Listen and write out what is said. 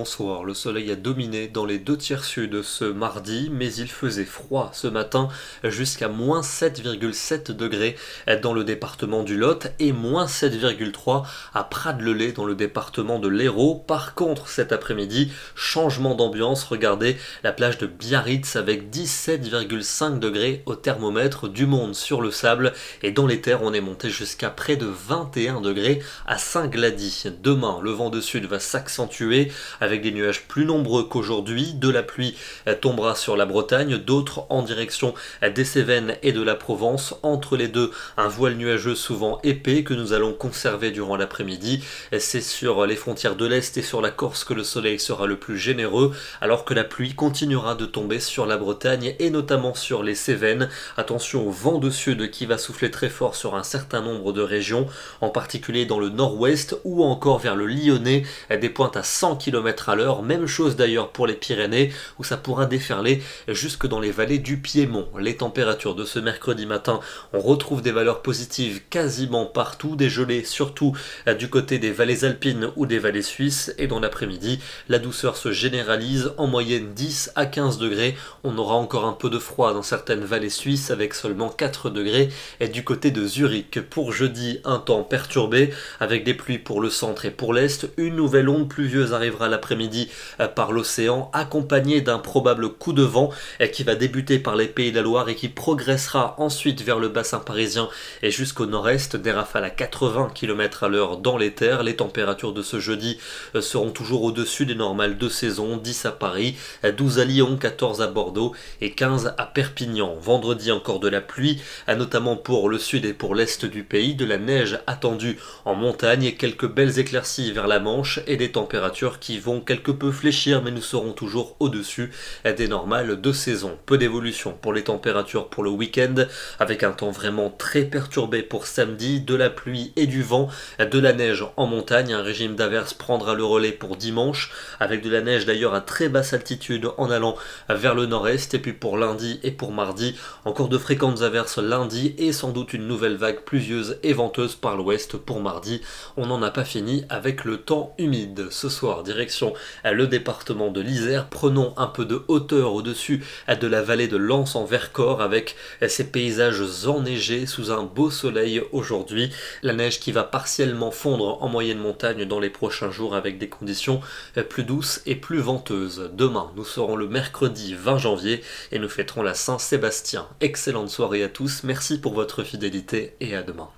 bonsoir. Le soleil a dominé dans les deux tiers sud ce mardi, mais il faisait froid ce matin jusqu'à moins 7,7 degrés dans le département du Lot et moins 7,3 à Prades-le-Lez dans le département de l'Hérault. Par contre, cet après-midi, changement d'ambiance, regardez la plage de Biarritz avec 17,5 degrés au thermomètre, du monde sur le sable et dans les terres on est monté jusqu'à près de 21 degrés à Saint-Glady. Demain, le vent de sud va s'accentuer avec des nuages plus nombreux qu'aujourd'hui. De la pluie tombera sur la Bretagne, d'autres en direction des Cévennes et de la Provence. Entre les deux, un voile nuageux souvent épais que nous allons conserver durant l'après-midi. C'est sur les frontières de l'Est et sur la Corse que le soleil sera le plus généreux, alors que la pluie continuera de tomber sur la Bretagne et notamment sur les Cévennes. Attention au vent de sud qui va souffler très fort sur un certain nombre de régions, en particulier dans le nord-ouest ou encore vers le Lyonnais, des pointes à 100 km à l'heure. Même chose d'ailleurs pour les Pyrénées où ça pourra déferler jusque dans les vallées du Piémont. Les températures de ce mercredi matin, on retrouve des valeurs positives quasiment partout, des gelées surtout du côté des vallées alpines ou des vallées suisses, et dans l'après-midi, la douceur se généralise, en moyenne 10 à 15 degrés. On aura encore un peu de froid dans certaines vallées suisses avec seulement 4 degrés et du côté de Zurich. Pour jeudi, un temps perturbé avec des pluies pour le centre et pour l'est. Une nouvelle onde pluvieuse arrivera l'après-midi par l'océan, accompagnée d'un probable coup de vent qui va débuter par les Pays de la Loire et qui progressera ensuite vers le bassin parisien et jusqu'au nord-est. Des rafales à 80 km à l'heure dans les terres. Les températures de ce jeudi seront toujours au-dessus des normales de saison, 10 à Paris, 12 à Lyon, 14 à Bordeaux et 15 à Perpignan. Vendredi, encore de la pluie, notamment pour le sud et pour l'est du pays, de la neige attendue en montagne et quelques belles éclaircies vers la Manche et des températures qui vont quelque peu fléchir, mais nous serons toujours au-dessus des normales de saison. Peu d'évolution pour les températures pour le week-end, avec un temps vraiment très perturbé pour samedi, de la pluie et du vent, de la neige en montagne. Un régime d'averses prendra le relais pour dimanche, avec de la neige d'ailleurs à très basse altitude en allant vers le nord-est. Et puis pour lundi et pour mardi, encore de fréquentes averses lundi et sans doute une nouvelle vague pluvieuse et venteuse par l'ouest pour mardi. On n'en a pas fini avec le temps humide. Ce soir, direction le département de l'Isère, prenons un peu de hauteur au-dessus de la vallée de l'Anse en Vercors avec ces paysages enneigés sous un beau soleil aujourd'hui. La neige qui va partiellement fondre en moyenne montagne dans les prochains jours avec des conditions plus douces et plus venteuses. Demain, nous serons le mercredi 20 janvier et nous fêterons la Saint-Sébastien. Excellente soirée à tous, merci pour votre fidélité et à demain.